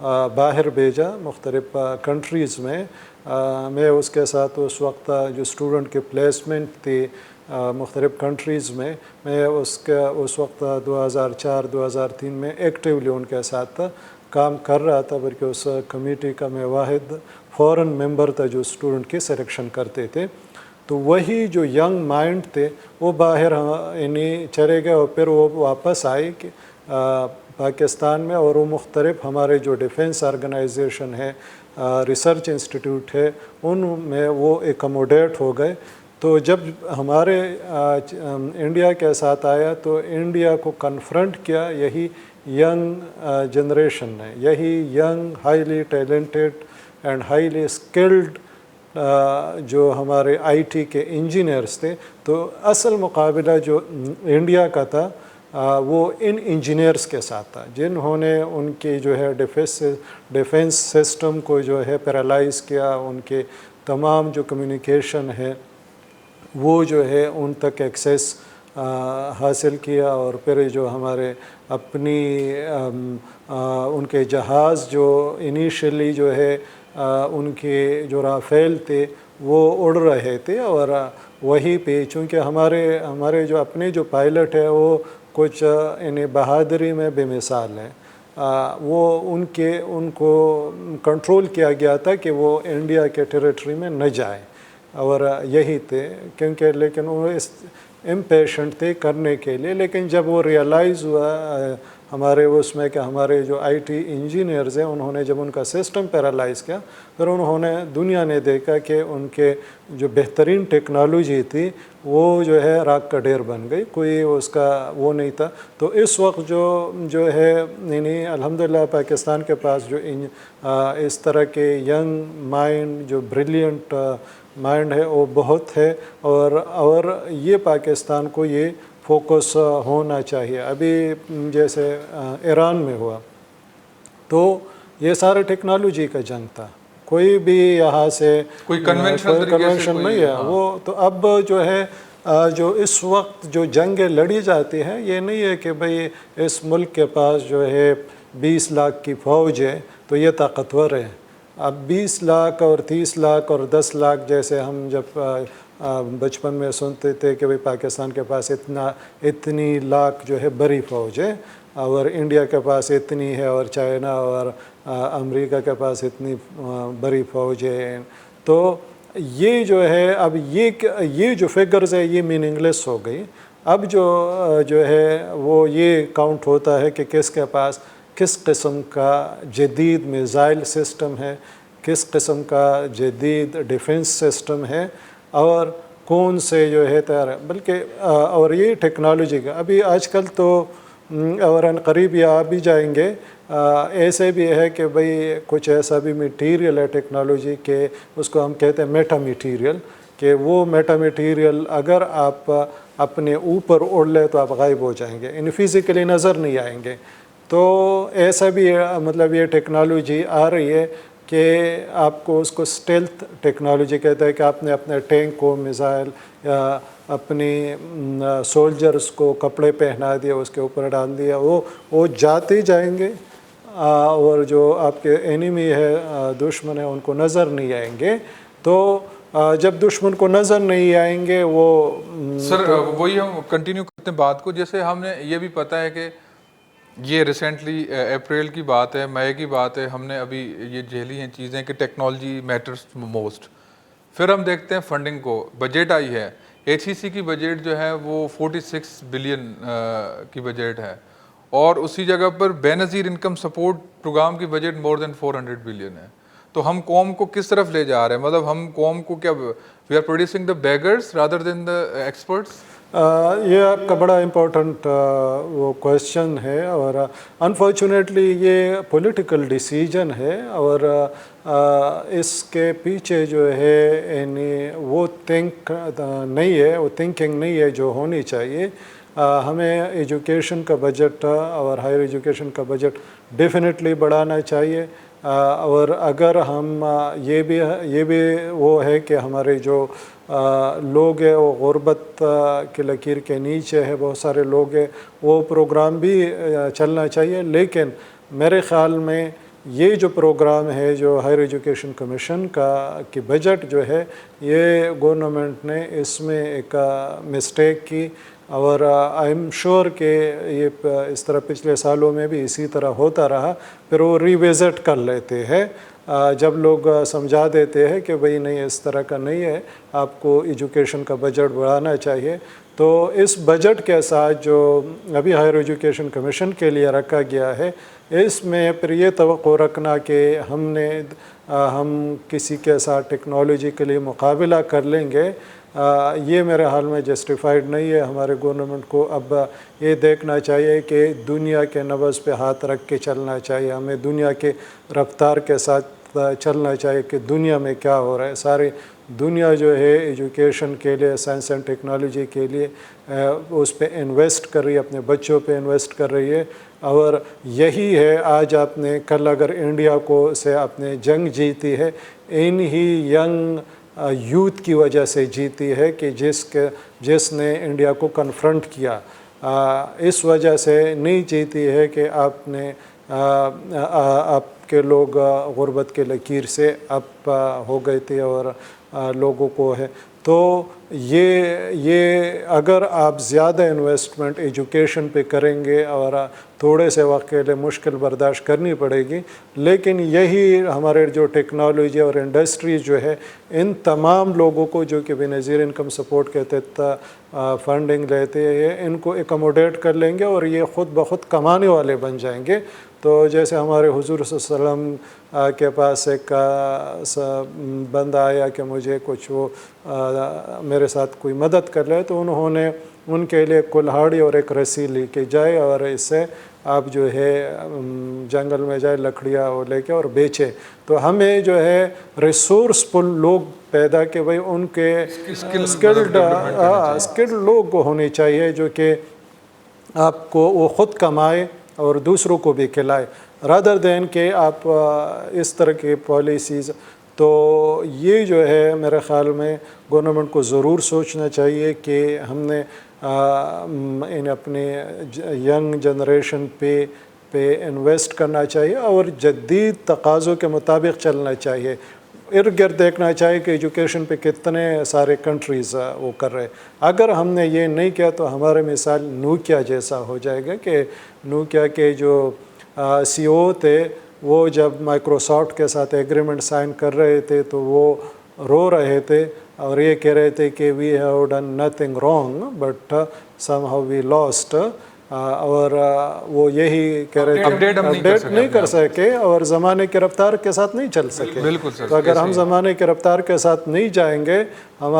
باہر بھیجا مختلف کنٹریز میں. میں اس کے ساتھ اس وقت جو اسٹوڈنٹ کی پلیسمنٹ تھی مختلف کنٹریز میں اس وقت 2004-2003 میں ایکٹیولی ان کے ساتھ کام کر رہا تھا، بلکہ اس کمیٹی کا میں واحد فورن ممبر تھا جو اسٹوڈنٹ کی سلیکشن کرتے تھے. تو وہی جو ینگ مائنڈ تھے وہ باہر چلے گئے اور پھر وہ واپس آئے کہ پاکستان میں، اور وہ مختلف ہمارے جو ڈیفنس آرگنائزیشن ہے، ریسرچ انسٹیٹیوٹ ہے، ان میں وہ ایکوموڈیٹ ہو گئے. تو جب ہمارے انڈیا کے ساتھ آیا تو انڈیا کو کنفرنٹ کیا یہی ینگ جنریشن نے، یہی young highly talented and highly skilled جو ہمارے آئی ٹی کے انجینئرس تھے. تو اصل مقابلہ جو انڈیا کا تھا وہ ان انجینئرس کے ساتھ تھا، جنہوں نے ان کی جو ہے ڈیفنس سسٹم کو جو ہے پیرالائز کیا، ان کے تمام جو کمیونیکیشن ہے وہ جو ہے ان تک ایکسیس حاصل کیا. اور پھر جو ہمارے اپنی ان کے جہاز جو انیشلی جو ہے ان کے جو رافیل تھے وہ اڑ رہے تھے، اور وہی پہ چونکہ ہمارے جو اپنے جو پائلٹ ہے وہ کچھ بہادری میں بے مثال ہیں. وہ ان کو کنٹرول کیا گیا تھا کہ وہ انڈیا کے ٹیریٹری میں نہ جائیں، اور یہی تھے کیونکہ لیکن وہ امپیشنٹ تھے کرنے کے لیے. لیکن جب وہ ریئلائز ہوا ہمارے اس میں کہ ہمارے جو آئی ٹی انجینئرز ہیں انہوں نے جب ان کا سسٹم پیرالائز کیا، پھر انہوں نے دنیا نے دیکھا کہ ان کے جو بہترین ٹیکنالوجی تھی وہ جو ہے راکھ کا ڈھیر بن گئی، کوئی اس کا وہ نہیں تھا. تو اس وقت جو ہے یعنی الحمدللہ پاکستان کے پاس جو اس طرح کے ینگ مائنڈ جو بریلینٹ مائنڈ ہے وہ بہت ہے، اور یہ پاکستان کو یہ فوکس ہونا چاہیے. ابھی جیسے ایران میں ہوا تو یہ سارا ٹیکنالوجی کا جنگ تھا، کوئی بھی یہاں سے کوئی کنونشن نہیں ہے. وہ تو اب جو ہے جو اس وقت جو جنگیں لڑی جاتی ہیں یہ نہیں ہے کہ بھئی اس ملک کے پاس جو ہے 20 لاکھ کی فوج ہے تو یہ طاقتور ہے. اب 20 لاکھ اور 30 لاکھ اور 10 لاکھ جیسے ہم جب بچپن میں سنتے تھے کہ بھئی پاکستان کے پاس اتنی لاکھ جو ہے بڑی فوج ہے، اور انڈیا کے پاس اتنی ہے، اور چائنا اور امریکہ کے پاس اتنی بڑی فوج ہے. تو یہ جو ہے اب یہ جو فگرز ہے یہ میننگ لیس ہو گئی. اب جو ہے وہ یہ کاؤنٹ ہوتا ہے کہ کس کے پاس کس قسم کا جدید میزائل سسٹم ہے، کس قسم کا جدید ڈیفنس سسٹم ہے، اور کون سے جو ہے تیار ہے. بلکہ اور یہ ٹیکنالوجی کا ابھی آج کل تو اور قریب یہ آ بھی جائیں گے، ایسے بھی ہے کہ بھئی کچھ ایسا بھی میٹیریل ہے ٹیکنالوجی کے اس کو ہم کہتے ہیں میٹا میٹیریل، کہ وہ میٹا میٹیریل اگر آپ اپنے اوپر اڑ لے تو آپ غائب ہو جائیں گے، یعنی فزیکلی نظر نہیں آئیں گے. تو ایسا بھی مطلب یہ ٹیکنالوجی آ رہی ہے کہ آپ کو اس کو اسٹیلتھ ٹیکنالوجی کہتے ہیں کہ آپ نے اپنے ٹینک کو میزائل یا اپنی سولجرز کو کپڑے پہنا دیا، اس کے اوپر ڈال دیا، وہ جاتے جائیں گے، اور جو آپ کے اینیمی ہے دشمن ہے ان کو نظر نہیں آئیں گے. تو جب دشمن کو نظر نہیں آئیں گے وہ سر وہی ہم کنٹینیو کرتے ہیں بات کو. جیسے ہم نے یہ بھی پتہ ہے کہ یہ ریسنٹلی اپریل کی بات ہے، مئی کی بات ہے، ہم نے ابھی یہ جھیلی ہیں چیزیں کہ ٹیکنالوجی میٹرز موسٹ. پھر ہم دیکھتے ہیں فنڈنگ کو، بجٹ آئی ہے، ایچ ای سی کی بجٹ جو ہے وہ 46 بلین کی بجٹ ہے، اور اسی جگہ پر بے نظیر انکم سپورٹ پروگرام کی بجٹ مور دین 400 بلین ہے. تو ہم قوم کو کس طرف لے جا رہے ہیں؟ مطلب ہم قوم کو کیا we are producing the beggars rather than the experts? یہ آپ کا بڑا امپورٹنٹ وہ کویشچن ہے، اور انفارچونیٹلی یہ پولیٹیکل ڈیسیجن ہے، اور اس کے پیچھے جو ہے یعنی وہ نہیں ہے، وہ تھنکنگ نہیں ہے جو ہونی چاہیے. ہمیں ایجوکیشن کا بجٹ اور ہائر ایجوکیشن کا بجٹ ڈیفینیٹلی بڑھانا چاہیے. اور اگر ہم یہ بھی وہ ہے کہ ہمارے جو لوگ ہیں وہ غربت کی لکیر کے نیچے ہے، بہت سارے لوگ ہیں، وہ پروگرام بھی چلنا چاہیے. لیکن میرے خیال میں یہ جو پروگرام ہے جو ہائر ایجوکیشن کمیشن کی بجٹ جو ہے یہ گورنمنٹ نے اس میں ایک مسٹیک کی، اور آئی ایم شور کہ یہ اس طرح پچھلے سالوں میں بھی اسی طرح ہوتا رہا، پھر وہ ریوزٹ کر لیتے ہیں جب لوگ سمجھا دیتے ہیں کہ بھئی نہیں اس طرح کا نہیں ہے، آپ کو ایجوکیشن کا بجٹ بڑھانا چاہیے۔ تو اس بجٹ کے ساتھ جو ابھی ہائر ایجوکیشن کمیشن کے لیے رکھا گیا ہے، اس میں پھر یہ توقع رکھنا کہ ہم کسی کے ساتھ ٹیکنالوجی کے لیے مقابلہ کر لیں گے، یہ میرے حال میں جسٹیفائڈ نہیں ہے۔ ہمارے گورنمنٹ کو اب یہ دیکھنا چاہیے کہ دنیا کے نبض پہ ہاتھ رکھ کے چلنا چاہیے، ہمیں دنیا کے رفتار کے ساتھ چلنا چاہیے کہ دنیا میں کیا ہو رہا ہے۔ ساری دنیا جو ہے ایجوکیشن کے لیے، سائنس اینڈ ٹیکنالوجی کے لیے اس پہ انویسٹ کر رہی ہے، اپنے بچوں پہ انویسٹ کر رہی ہے، اور یہی ہے آج آپ نے کل اگر انڈیا سے آپ نے جنگ جیتی ہے، انہی ینگ یوتھ کی وجہ سے جیتی ہے کہ جس نے انڈیا کو کنفرنٹ کیا، اس وجہ سے نہیں جیتی ہے کہ آپ کے لوگ غربت کے لکیر سے اب ہو گئے تھے اور لوگوں کو ہے۔ تو یہ اگر آپ زیادہ انویسٹمنٹ ایجوکیشن پہ کریں گے اور تھوڑے سے وقت کے لیے مشکل برداشت کرنی پڑے گی، لیکن یہی ہمارے جو ٹیکنالوجی اور انڈسٹریز جو ہے ان تمام لوگوں کو جو کہ بے نظیر انکم سپورٹ کے تحت فنڈنگ لیتے ہیں، ان کو ایکوموڈیٹ کر لیں گے اور یہ خود بخود کمانے والے بن جائیں گے۔ تو جیسے ہمارے حضور صلی اللہ علیہ وسلم کے پاس ایک بندہ آیا کہ مجھے کچھ وہ میرے ساتھ کوئی مدد کر لے، تو انہوں نے ان کے لیے کلہاڑی اور ایک رسی لے کے جائے اور اس سے آپ جو ہے جنگل میں جائے لکڑیاں وہ لے کے اور بیچے۔ تو ہمیں جو ہے ریسورسفل لوگ پیدا کہ بھئی ان کے اسکلڈ لوگ ہونے چاہیے جو کہ آپ کو وہ خود کمائے اور دوسروں کو بھی کھلائے، رادر دین کہ آپ اس طرح کی پالیسیز۔ تو یہ جو ہے میرے خیال میں گورنمنٹ کو ضرور سوچنا چاہیے کہ ہم نے اپنے ینگ جنریشن پہ انویسٹ کرنا چاہیے اور جدید تقاضوں کے مطابق چلنا چاہیے۔ ارد گرد دیکھنا چاہیے کہ ایجوکیشن پہ کتنے سارے کنٹریز وہ کر رہے۔ اگر ہم نے یہ نہیں کیا تو ہمارے مثال نوکیا جیسا ہو جائے گا کہ نوکیا کے جو سی او تھے وہ جب مائکروسافٹ کے ساتھ ایگریمنٹ سائن کر رہے تھے تو وہ رو رہے تھے اور یہ کہہ رہے تھے کہ we have done nothing wrong but somehow we lost, اور وہ یہی کہہ رہے تھے اپڈیٹ نہیں کر سکے اور زمانے کی رفتار کے ساتھ نہیں چل سکے۔ تو اگر ہم زمانے کی رفتار کے ساتھ نہیں جائیں گے، ہم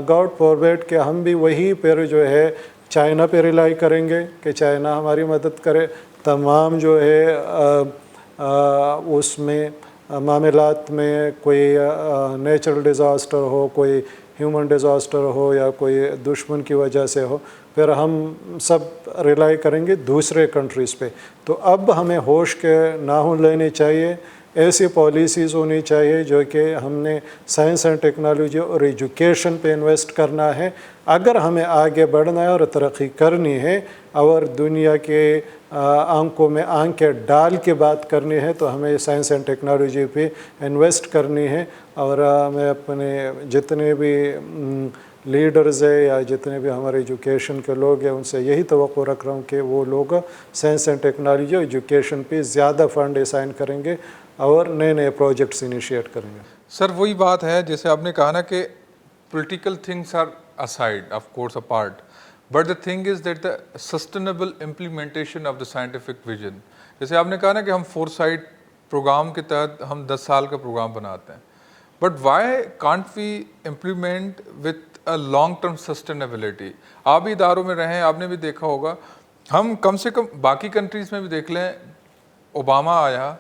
گاڈ فاربیڈ کہ ہم بھی وہی پھر جو ہے چائنا پہ ریلائی کریں گے کہ چائنا ہماری مدد کرے، تمام جو ہے اس میں معاملات میں کوئی نیچرل ڈیزاسٹر ہو، کوئی ہیومن ڈیزاسٹر ہو یا کوئی دشمن کی وجہ سے ہو، پھر ہم سب ریلائی کریں گے دوسرے کنٹریز پہ۔ تو اب ہمیں ہوش کے ناخن لینے چاہیے، ایسی پالیسیز ہونی چاہیے جو کہ ہم نے سائنس اینڈ ٹیکنالوجی اور ایجوکیشن پہ انویسٹ کرنا ہے۔ اگر ہمیں آگے بڑھنا ہے اور ترقی کرنی ہے اور دنیا کے آنکھوں میں آنکھیں ڈال کے بات کرنی ہے تو ہمیں سائنس اینڈ ٹیکنالوجی پہ انویسٹ کرنی ہے۔ اور میں اپنے جتنے بھی لیڈرز ہیں یا جتنے بھی ہمارے ایجوکیشن کے لوگ ہیں ان سے یہی توقع رکھ رہا ہوں کہ وہ لوگ سائنس اینڈ ٹیکنالوجی اور ایجوکیشن پہ زیادہ فنڈ اسائن کریں گے اور نئے پروجیکٹس انیشیٹ کریں گے۔ سر وہی بات ہے جیسے آپ نے کہا نا کہ political things are aside, of course apart, but the thing is that the sustainable implementation of the scientific vision، جیسے آپ نے کہا نا کہ ہم فورسائٹ پروگرام کے تحت ہم 10 سال کا پروگرام بناتے ہیں، but why can't we implement with a long term sustainability? آپ بھی اداروں میں رہیں، آپ نے بھی دیکھا ہوگا، ہم کم سے کم باقی کنٹریز میں بھی دیکھ لیں، اوباما آیا،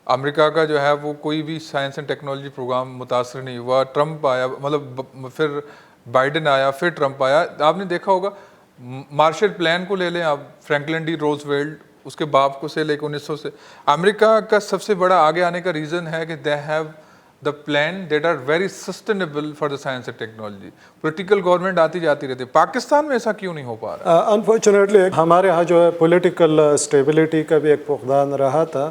امریکہ کا جو ہے وہ کوئی بھی سائنس اینڈ ٹیکنالوجی پروگرام متاثر نہیں ہوا، ٹرمپ آیا، مطلب پھر بائیڈن آیا، پھر ٹرمپ آیا۔ آپ نے دیکھا ہوگا مارشل پلان کو لے لیں آپ، فرینکلن ڈی روزویلٹ، اس کے باپ کو سے لے کے 1900 سے امریکہ کا سب سے بڑا آگے آنے کا ریزن ہے کہ they have the plan that are very sustainable for the science and technology. Political government آتی جاتی رہتی ہے، پاکستان میں ایسا کیوں نہیں ہو پا رہا؟ انفارچونیٹلی ہمارے ہاں جو ہے پولیٹیکل اسٹیبلٹی کا بھی ایک فقدان رہا تھا،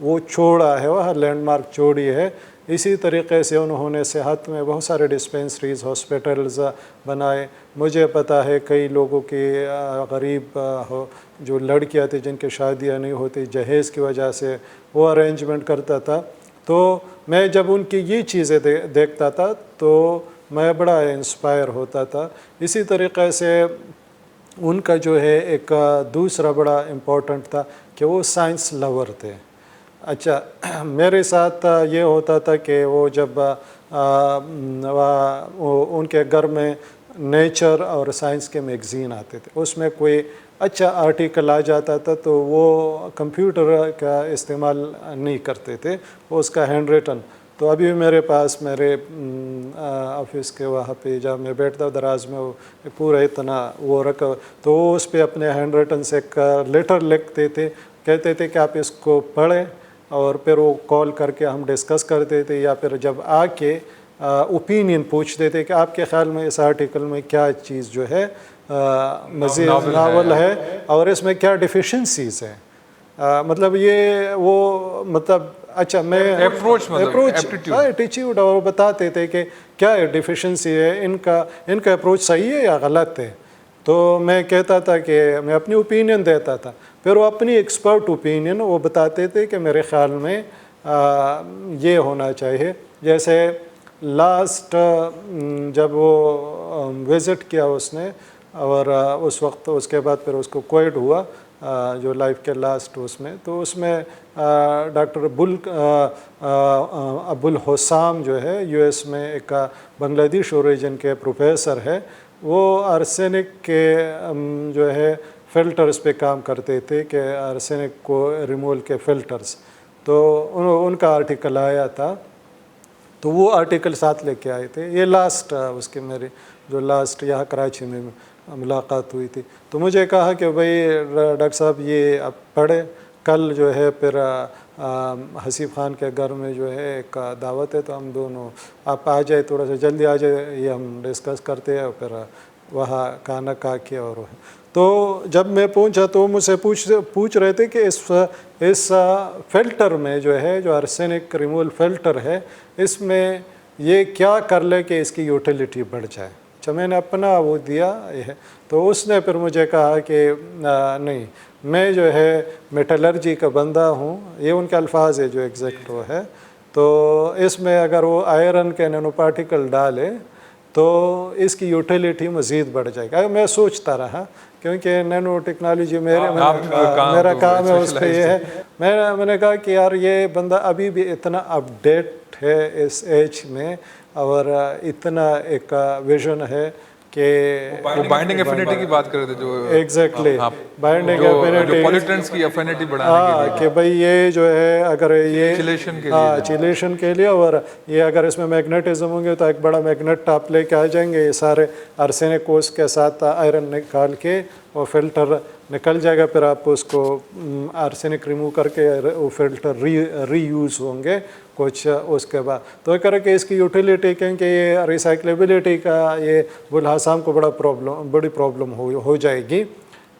وہ چھوڑا ہے, وہ لینڈ مارک چھوڑی ہے. اسی طریقے سے انہوں نے صحت میں بہت سارے ڈسپینسریز, ہاسپٹلز بنائے. مجھے پتہ ہے کئی لوگوں کی غریب جو لڑکیاں تھیں جن کی شادیاں نہیں ہوتی, جہیز کی وجہ سے وہ ارینجمنٹ کرتا تھا. تو میں جب ان کی یہ چیزیں دیکھتا تھا تو میں بڑا انسپائر ہوتا تھا. اسی طریقے سے ان کا جو ہے ایک دوسرا بڑا امپورٹنٹ تھا کہ وہ سائنس لور تھے. اچھا, میرے ساتھ یہ ہوتا تھا کہ وہ جب ان کے گھر میں نیچر اور سائنس کے میگزین آتے تھے, اس میں کوئی اچھا آرٹیکل آ جاتا تھا تو وہ کمپیوٹر کا استعمال نہیں کرتے تھے, وہ اس کا ہینڈ ریٹن. تو ابھی میرے پاس میرے آفس کے وہاں پہ جب میں بیٹھتا ہوں دراز میں, وہ پورا اتنا وہ رکھا, تو وہ اس پہ اپنے ہینڈ ریٹن سے ایک لیٹر لکھتے تھے, کہتے تھے کہ آپ اس کو پڑھیں, اور پھر وہ کال کر کے ہم ڈسکس کرتے تھے, یا پھر جب آ کے اوپینین پوچھتے تھے کہ آپ کے خیال میں اس آرٹیکل میں کیا چیز جو ہے مزید ناول ہے اور اس میں کیا ڈیفیشنسیز ہیں. مطلب یہ وہ مطلب اچھا میں اپروچ ایٹیچیوڈ, اور بتاتے تھے کہ کیا ڈیفیشنسی ہے, ان کا اپروچ صحیح ہے یا غلط ہے. تو میں کہتا تھا کہ میں اپنی اوپینین دیتا تھا, پھر وہ اپنی ایکسپرٹ اوپینین وہ بتاتے تھے کہ میرے خیال میں یہ ہونا چاہیے. جیسے لاسٹ جب وہ وزٹ کیا اس نے, اور اس وقت اس کے بعد پھر اس کو کووڈ ہوا جو لائف کے لاسٹ اس میں, تو اس میں ڈاکٹر ابوالحسام جو ہے یو ایس میں ایک بنگلہ دیش اوریجن کے پروفیسر ہے, وہ ارسینک کے جو ہے فلٹرز پہ کام کرتے تھے کہ ارسینک کو ریموول کے فلٹرز. تو ان کا آرٹیکل آیا تھا, تو وہ آرٹیکل ساتھ لے کے آئے تھے. یہ لاسٹ اس کے میری جو لاسٹ یہاں کراچی میں ملاقات ہوئی تھی. تو مجھے کہا کہ بھائی ڈاکٹر صاحب یہ آپ پڑھیں, کل جو ہے پھر حسیب خان کے گھر میں جو ہے ایک دعوت ہے, تو ہم دونوں آپ آ جائے, تھوڑا سا جلدی آ جائے, یہ ہم ڈسکس کرتے ہیں. اور پھر وہاں کھانا کھا کے, اور تو جب میں پہنچا تو مجھ سے پوچھ رہے تھے کہ اس فلٹر میں جو ہے جو ارسینک ریموول فلٹر ہے, اس میں یہ کیا کر لے کہ اس کی یوٹیلیٹی بڑھ جائے. اچھا, میں نے اپنا وہ دیا ہے. تو اس نے پھر مجھے کہا کہ نہیں, میں جو ہے میٹلرجی کا بندہ ہوں, یہ ان کے الفاظ ہے جو ایگزیکٹ وہ ہے, تو اس میں اگر وہ آئرن کے نینو پارٹیکل ڈالے تو اس کی یوٹیلیٹی مزید بڑھ جائے گا. میں سوچتا رہا کیونکہ نینو ٹیکنالوجی میرا کام ہے, اس پہ یہ ہے. میں نے کہا کہ یار یہ بندہ ابھی بھی اتنا اپ ڈیٹ ہے اس ایج میں, اور اتنا ایک ویژن ہے کہ وہ بائنڈنگ ایفینٹی کی بات کر رہے تھے, جو ایگزیکٹلی بائنڈنگ ایفینٹی, پولیٹنٹس کی ایفینٹی بڑھانے کے لیے, کہ بھئی یہ جو ہے اگر یہ چیلیشن کے لیے, اور یہ اگر اس میں میگنیٹزم ہوں گے تو ایک بڑا میگنیٹ آپ لے کے آ جائیں گے, یہ سارے ارسینک کوس کے ساتھ آئرن نکال کے اور فلٹر نکل جائے گا. پھر آپ اس کو ارسینک ریموو کر کے وہ فلٹر ری یوز ہوں گے کچھ اس کے بعد. تو یہ کرے کہ اس کی یوٹیلیٹی, کیونکہ یہ ریسائکلیبلٹی کا یہ ابوالحسام کو بڑی پرابلم ہو جائے گی.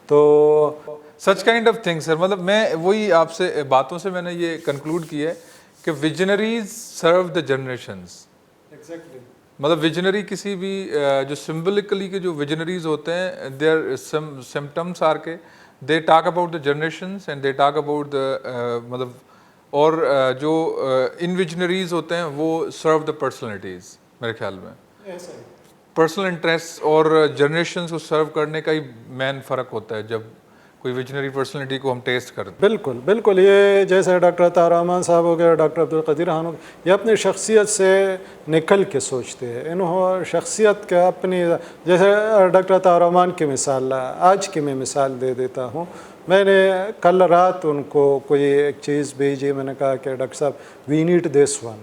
تو سچ کائنڈ آف تھنگ سر, مطلب میں وہی آپ سے باتوں سے میں نے یہ کنکلوڈ کیا ہے کہ ویژنریز سرو دا جنریشنز. مطلب ویژنری کسی بھی جو سمبلکلی کے جو ویژنریز ہوتے ہیں, دیئر سمپٹمس آر کے they talk about the generations and they talk about the مطلب, اور جو انویژنریز ہوتے ہیں وہ سرو دا پرسنالٹیز. میرے خیال میں پرسنل انٹرسٹ اور جنریشنز کو سرو کرنے کا ہی مین فرق ہوتا ہے جب کوئی ویژنری پرسنالٹی کو ہم ٹیسٹ کرتے ہیں. بالکل بالکل, یہ جیسے ڈاکٹر عطا رحمان صاحب ہو گیا, ڈاکٹر عبدالقدیر خان ہو گیا, یہ اپنی شخصیت سے نکل کے سوچتے ہیں. انہوں شخصیت کا اپنی, جیسے ڈاکٹر عطا رحمان کی مثال آج کی میں مثال دے دیتا ہوں. میں نے کل رات ان کو کوئی ایک چیز بھیجی, میں نے کہا کہ ڈاکٹر صاحب وی نیڈ دس ون.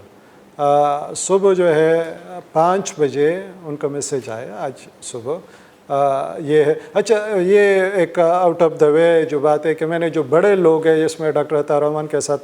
صبح جو ہے 5 بجے ان کا میسیج آیا آج صبح. یہ ہے اچھا, یہ ایک آؤٹ آف دا وے جو بات ہے کہ میں نے جو بڑے لوگ ہیں, جس میں ڈاکٹر عطا رحمان کے ساتھ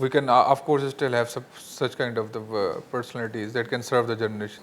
we can of course still have such kind of the personalities that can serve the generation?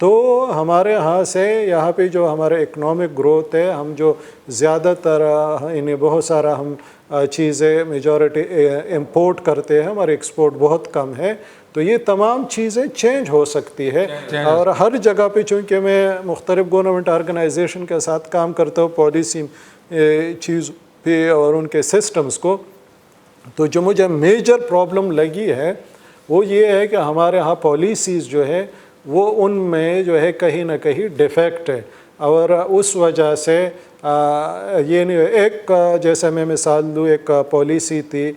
تو ہمارے ہاں سے یہاں پہ جو ہمارے اکنامک گروتھ ہے، ہم جو زیادہ تر انہیں بہت سارا ہم چیزیں میجورٹی امپورٹ کرتے ہیں، ہمارے ایکسپورٹ بہت کم ہے، تو یہ تمام چیزیں چینج ہو سکتی ہے. اور ہر جگہ پہ چونکہ میں مختلف گورنمنٹ آرگنائزیشن کے ساتھ کام کرتا ہوں پالیسی چیز پہ اور ان کے سسٹمز کو، تو جو مجھے میجر پرابلم لگی ہے وہ یہ ہے کہ ہمارے ہاں پالیسیز جو ہے وہ ان میں جو ہے کہیں نہ کہیں ڈیفیکٹ ہے. اور اس وجہ سے یہ نہیں، ایک جیسے میں مثال دوں، ایک پالیسی تھی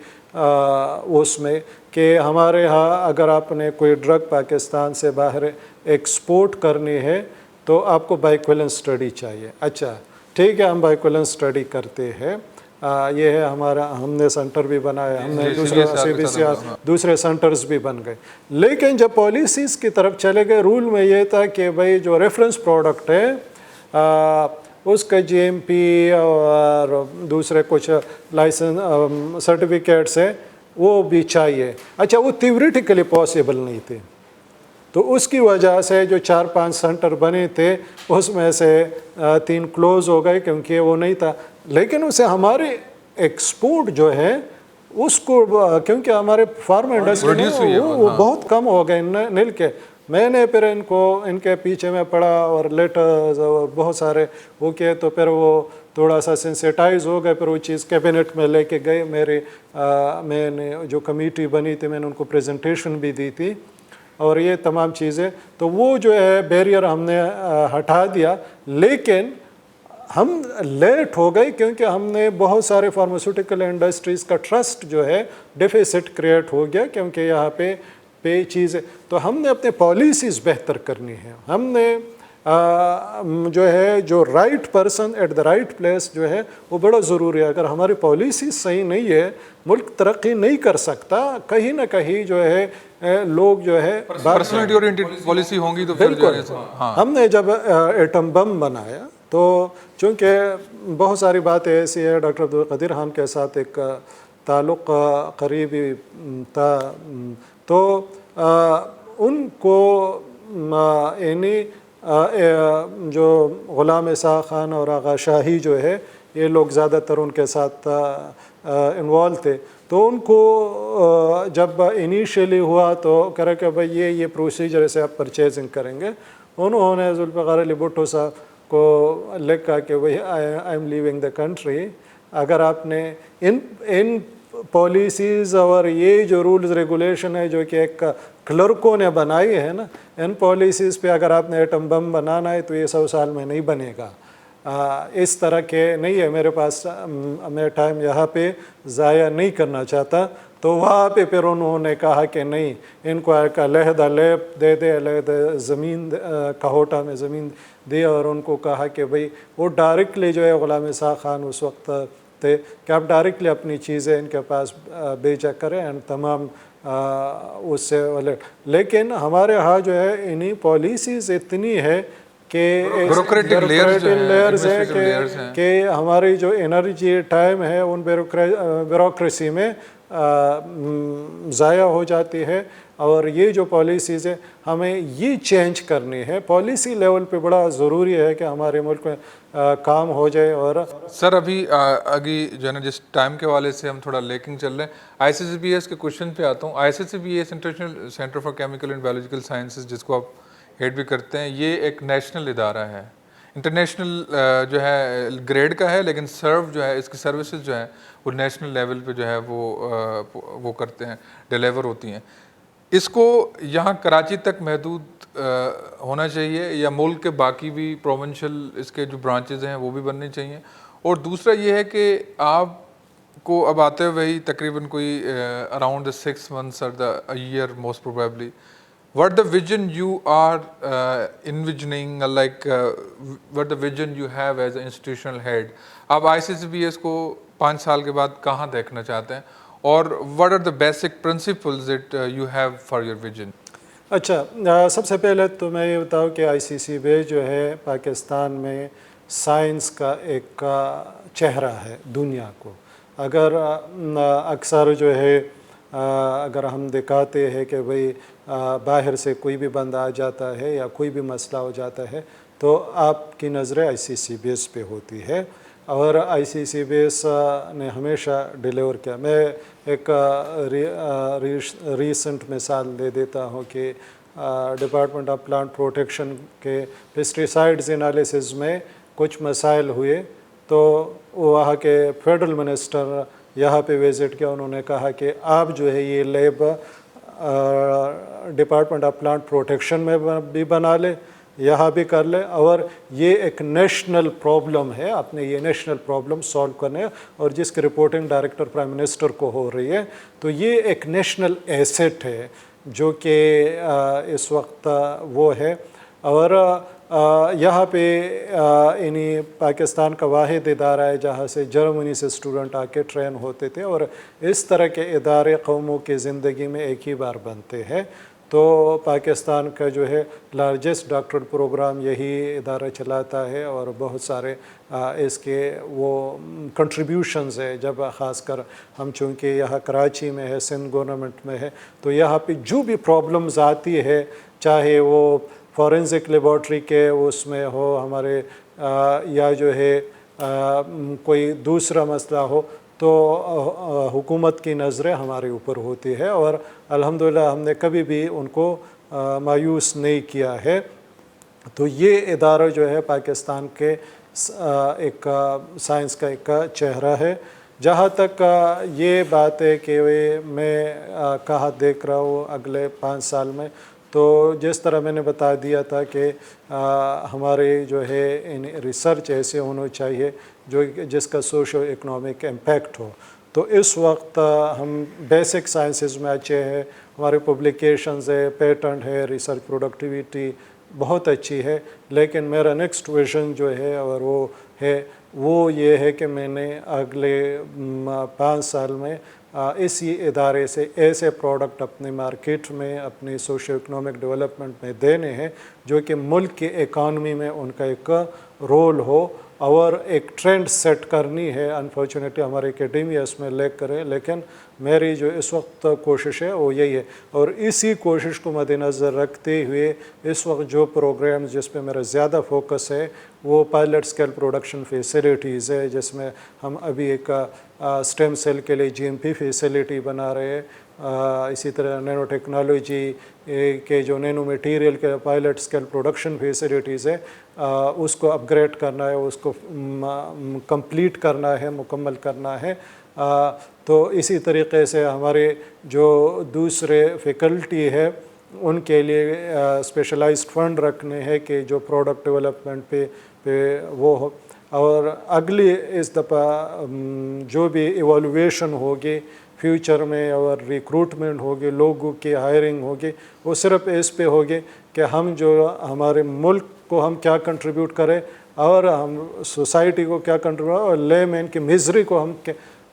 اس میں کہ ہمارے ہاں اگر آپ نے کوئی ڈرگ پاکستان سے باہر ایکسپورٹ کرنی ہے تو آپ کو بائیکولنس اسٹڈی چاہیے. اچھا ٹھیک ہے، ہم بائیکولنس اسٹڈی کرتے ہیں، یہ ہے ہمارا، ہم نے سینٹر بھی بنایا، ہم نے دوسرے سینٹرز بھی بن گئے. لیکن جب پالیسیز کی طرف چلے گئے، رول میں یہ تھا کہ بھائی جو ریفرنس پروڈکٹ ہے اس کا جی ایم پی اور دوسرے کچھ لائسنس سرٹیفکیٹس ہیں وہ بھی چاہیے. اچھا وہ تھیوریٹیکلی پاسبل نہیں تھے، تو اس کی وجہ سے جو 4-5 سینٹر بنے تھے اس میں سے 3 کلوز ہو گئے کیونکہ وہ نہیں تھا. لیکن اسے ہمارے ایکسپورٹ جو ہے اس کو، کیونکہ ہمارے فارما انڈسٹری وہ بہت کم ہو گئے نل کے. میں نے پھر ان کے پیچھے میں پڑا اور لیٹرز اور بہت سارے وہ کیے، تو پھر وہ تھوڑا سا سینسیٹائز ہو گئے. پھر وہ چیز کیبنٹ میں لے کے گئے، میں نے جو کمیٹی بنی تھی میں نے ان کو پریزنٹیشن بھی دی تھی اور یہ تمام چیزیں. تو وہ جو ہے بیریئر ہم نے ہٹا دیا، لیکن ہم لیٹ ہو گئے کیونکہ ہم نے بہت سارے فارماسیوٹیکل انڈسٹریز کا ٹرسٹ جو ہے ڈیفیسٹ کریٹ ہو گیا کیونکہ یہاں پہ چیزیں. تو ہم نے اپنے پالیسیز بہتر کرنی ہے. ہم نے جو ہے جو right person at the right place جو ہے وہ بڑا ضروری ہے. اگر ہماری پالیسی صحیح نہیں ہے ملک ترقی نہیں کر سکتا. کہیں نہ کہیں جو ہے لوگ جو ہے پرسنالٹی اورینٹڈ پالیسی ہوں گی تو پھر جو ہے ہم نے جب ایٹم بم بنایا تو چونکہ بہت ساری باتیں ایسی ہے، ڈاکٹر عبدالقدیر خان کے ساتھ ایک تعلق قریبی تھا، تو ان کو یعنی جو غلام اسحاق خان اور آغا شاہی جو ہے یہ لوگ زیادہ تر ان کے ساتھ انوالو تھے. تو ان کو جب انیشیلی ہوا تو کہہ رہا کہ بھائی یہ پروسیجر سے آپ پرچیزنگ کریں گے. انہوں نے ذوالفقار علی بھٹو صاحب کو لکھا کہ بھائی I am leaving the country. اگر آپ نے ان پالیسیز اور یہ جو رولز ریگولیشن ہے جو کہ ایک کلرکوں نے بنائی ہے نا، ان پالیسیز پہ اگر آپ نے ایٹم بم بنانا ہے تو یہ 100 سال میں نہیں بنے گا. اس طرح کے نہیں ہے میرے پاس، میں ٹائم یہاں پہ ضائع نہیں کرنا چاہتا. تو وہاں پہ پھر انہوں نے کہا کہ نہیں، ان کو ایک علیحدہ لیب دے دے، علیحدہ زمین کہوٹا میں زمین دی، اور ان کو کہا کہ بھئی وہ ڈائریکٹلی جو ہے غلام اسحاق خان اس وقت تھے کہ آپ ڈائریکٹلی اپنی چیزیں ان کے پاس بھیجا کریں اینڈ تمام اس سے. لیکن ہمارے ہاں جو ہے انہی پالیسیز اتنی ہے کہ لیئرز ہیں کہ ہماری جو انرجی ٹائم ہے ان بیوروکریسی میں ضائع ہو جاتی ہے. اور یہ جو پالیسیز ہے ہمیں یہ چینج کرنی ہے. پالیسی لیول پہ بڑا ضروری ہے کہ ہمارے ملک میں کام ہو جائے. اور سر ابھی آگے جو ہے نا جس ٹائم کے والے سے ہم تھوڑا لیکنگ چل رہے ہیں، I C C B S کے کوشچن پہ آتا ہوں. I C C B S International Centre for Chemical and Biological Sciences, جس کو آپ ہیڈ بھی کرتے ہیں، یہ ایک نیشنل ادارہ ہے، انٹرنیشنل جو ہے گریڈ کا ہے، لیکن سرو جو ہے اس کی سروسز جو ہے وہ نیشنل لیول پہ جو ہے وہ کرتے ہیں، ڈیلیور ہوتی ہیں. اس کو یہاں کراچی تک محدود ہونا چاہیے یا ملک کے باقی بھی پروونشل اس کے جو برانچز ہیں وہ بھی بننے چاہیے؟ اور دوسرا یہ ہے کہ آپ کو اب آتے ہوئے تقریباً کوئی اراؤنڈ 6 months اور a year most probably, what the vision you are envisioning, like what the vision you have as an institutional head, آپ آئی سی سی بی ایس کو 5 سال کے بعد کہاں دیکھنا چاہتے ہیں، اور what are the basic principles that you have for your vision؟ اچھا، سب سے پہلے تو میں یہ بتاؤں کہ آئی سی سی بی جو ہے پاکستان میں سائنس کا ایک چہرہ ہے دنیا کو. اگر اکثر جو ہے اگر ہم دکھاتے ہیں کہ بھئی باہر سے کوئی بھی بندہ آ جاتا ہے یا کوئی بھی مسئلہ ہو جاتا ہے تو آپ کی نظریں ICCBS پہ ہوتی ہے، اور ICCBS نے ہمیشہ ڈیلیور کیا۔ میں ایک ریسنٹ مثال دے دیتا ہوں کہ ڈپارٹمنٹ آف پلانٹ پروٹیکشن کے پیسٹیسائڈز انالیسز میں کچھ مسائل ہوئے، تو وہاں کے فیڈرل منسٹر یہاں پہ وزٹ کیا، انہوں نے کہا کہ آپ جو ہے یہ lab department of plant protection میں بھی بنا لے، یہاں بھی کر لے، اور یہ ایک نیشنل پرابلم ہے، آپ نے یہ نیشنل پرابلم سالو کرنے، اور جس کی رپورٹنگ ڈائریکٹر پرائم منسٹر کو ہو رہی ہے، تو یہ ایک نیشنل ایسٹ ہے جو کہ اس وقت وہ ہے۔ اور یہاں پہ یعنی پاکستان کا واحد ادارہ ہے جہاں سے جرمنی سے اسٹوڈنٹ آ کے ٹرین ہوتے تھے، اور اس طرح کے ادارے قوموں کی زندگی میں ایک ہی بار بنتے ہیں۔ تو پاکستان کا جو ہے لارجسٹ ڈاکٹریٹ پروگرام یہی ادارہ چلاتا ہے، اور بہت سارے اس کے وہ کنٹریبیوشنز ہے، جب خاص کر ہم چونکہ یہاں کراچی میں ہے، سندھ گورنمنٹ میں ہے، تو یہاں پہ جو بھی پرابلمز آتی ہے، چاہے وہ فورینزک لیبارٹری کے اس میں ہو ہمارے، یا جو ہے کوئی دوسرا مسئلہ ہو، تو حکومت کی نظریں ہمارے اوپر ہوتی ہے، اور الحمدللہ ہم نے کبھی بھی ان کو مایوس نہیں کیا ہے۔ تو یہ ادارہ جو ہے پاکستان کے ایک سائنس کا ایک چہرہ ہے۔ جہاں تک یہ بات ہے کہ میں کہاں دیکھ رہا ہوں اگلے 5 سال میں، تو جس طرح میں نے بتا دیا تھا کہ ہمارے جو ہے ریسرچ ایسے ہونا چاہیے جس کا سوشو اکنامک امپیکٹ ہو۔ تو اس وقت ہم بیسک سائنسز میں اچھے ہیں، ہمارے پبلیکیشنز ہے، پیٹنٹ ہے، ریسرچ پروڈکٹیویٹی بہت اچھی ہے، لیکن میرا نیکسٹ ویژن جو ہے اور وہ یہ ہے کہ میں نے اگلے 5 سال میں اسی ادارے سے ایسے پروڈکٹ اپنے مارکیٹ میں، اپنی سوشو اکنامک ڈیولپمنٹ میں دینے ہیں جو کہ ملک کی اکانومی میں ان کا ایک رول ہو، اور ایک ٹرینڈ سیٹ کرنی ہے۔ انفارچونیٹلی ہمارے اکیڈیمیا اس میں لیک کرے، لیکن میری جو اس وقت کوشش ہے وہ یہی ہے، اور اسی کوشش کو مد نظر رکھتے ہوئے اس وقت جو پروگرامز جس پہ میرا زیادہ فوکس ہے وہ پائلٹ اسکیل پروڈکشن فیسیلیٹیز ہے، جس میں ہم ابھی ایک اسٹیم سیل کے لیے GMP فیسیلیٹی بنا رہے ہیں، اسی طرح نینو ٹیکنالوجی کے جو نینو میٹیریل کے پائلٹ اسکیل پروڈکشن فیسیلیٹیز ہے اس کو اپ گریڈ کرنا ہے، اس کو کمپلیٹ کرنا ہے، مکمل کرنا ہے۔ تو اسی طریقے سے ہمارے جو دوسرے فیکلٹی ہے ان کے لیے اسپیشلائزڈ فنڈ رکھنے ہیں کہ جو پروڈکٹ ڈیولپمنٹ پہ وہ ہو، اور اگلی اس دفعہ جو بھی ایوالویشن ہوگی فیوچر میں اور ریکروٹمنٹ ہوگی، لوگوں کی ہائرنگ ہوگی، وہ صرف اس پہ ہوگی کہ ہم جو ہمارے ملک کو ہم کیا کنٹریبیوٹ کریں، اور ہم سوسائٹی کو کیا کنٹریبیوٹ، اور لے مین کی مزری کو ہم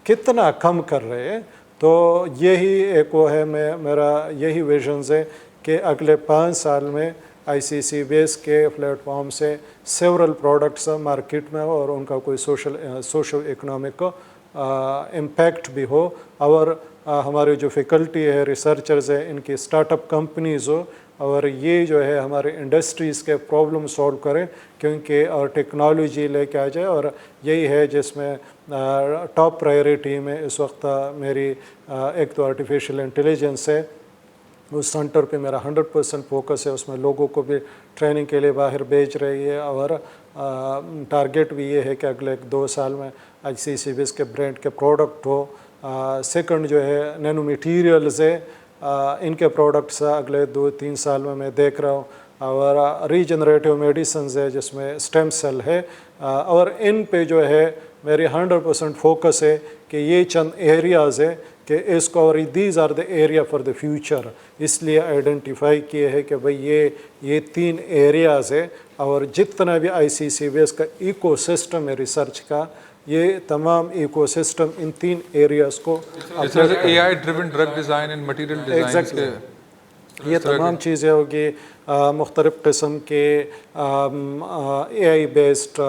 کتنا کم کر رہے ہیں۔ تو یہی ایک وہ ہے، میرا یہی ویژنز ہے کہ اگلے 5 سال میں ICCBS کے پلیٹ فارم سے سیورل پروڈکٹس مارکیٹ میں ہو اور ان کا کوئی سوشل اکنامک امپیکٹ بھی ہو، اور ہمارے جو فیکلٹی ہے، ریسرچرز ہیں، ان کی اسٹارٹ اپ کمپنیز ہو، اور یہ جو ہے ہمارے انڈسٹریز کے پرابلم سولو کریں، کیونکہ اور ٹیکنالوجی لے کے آ جائے، اور یہی ہے جس میں ٹاپ پرائیورٹی میں اس وقت میری ایک تو آرٹیفیشیل انٹیلیجنس ہے، اس سینٹر پہ میرا 100% فوکس ہے، اس میں لوگوں کو بھی ٹریننگ کے لیے باہر بھیج رہی ہے، اور ٹارگیٹ بھی یہ ہے کہ اگلے 2 سال میں ICCBS کے برانڈ کے پروڈکٹ ہو۔ سیکنڈ جو ہے نینو میٹیریلز ہے، ان کے پروڈکٹس اگلے 2-3 سال میں دیکھ رہا ہوں، اور ریجنریٹیو میڈیسنز ہے جس میں اسٹیم سیل ہے، اور ان پہ جو ہے میری 100% فوکس ہے کہ یہ چند ایریاز ہے کہ اس کو، اور these are the area for the future, اس لیے آئیڈینٹیفائی کیے ہے کہ بھئی یہ 3 ایریاز ہے، اور جتنا بھی ICCBS کا ایکو سسٹم ہے ریسرچ کا، یہ تمام ایکو سسٹم ان 3 ایریاز کو AI driven drug design and material design, یہ تمام چیزیں ہوگی، مختلف قسم کے AI based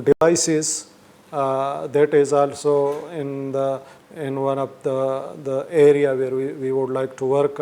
devices that is also in the in one of the area where we would like to work.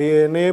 DNA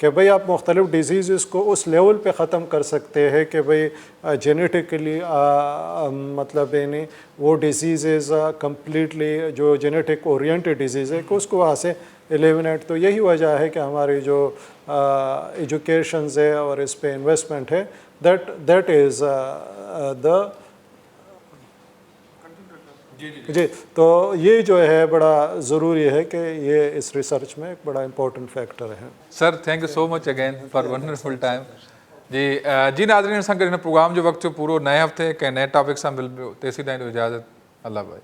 کہ بھئی آپ مختلف ڈیزیزز کو اس لیول پہ ختم کر سکتے ہیں کہ بھئی جینیٹکلی مطلب یعنی وہ ڈیزیزز کمپلیٹلی جو جینیٹک اورینٹڈ ڈیزیز ہے کہ اس کو وہاں سے ایلیمنیٹ. تو یہی وجہ ہے کہ ہماری جو ایجوکیشنز ہے اور اس پہ انویسٹمنٹ ہے دیٹ از دا جی. تو یہ جو ہے بڑا ضروری ہے کہ یہ اس ریسرچ میں ایک بڑا امپورٹنٹ فیکٹر ہے. Sir thank you so much again for wonderful time. جی ناظرین اساں پروگرام جو وقت پورو نئے ہفتے کے نئے ٹاپک سے مل تیسی تائیں اجازت. اللہ بھائی.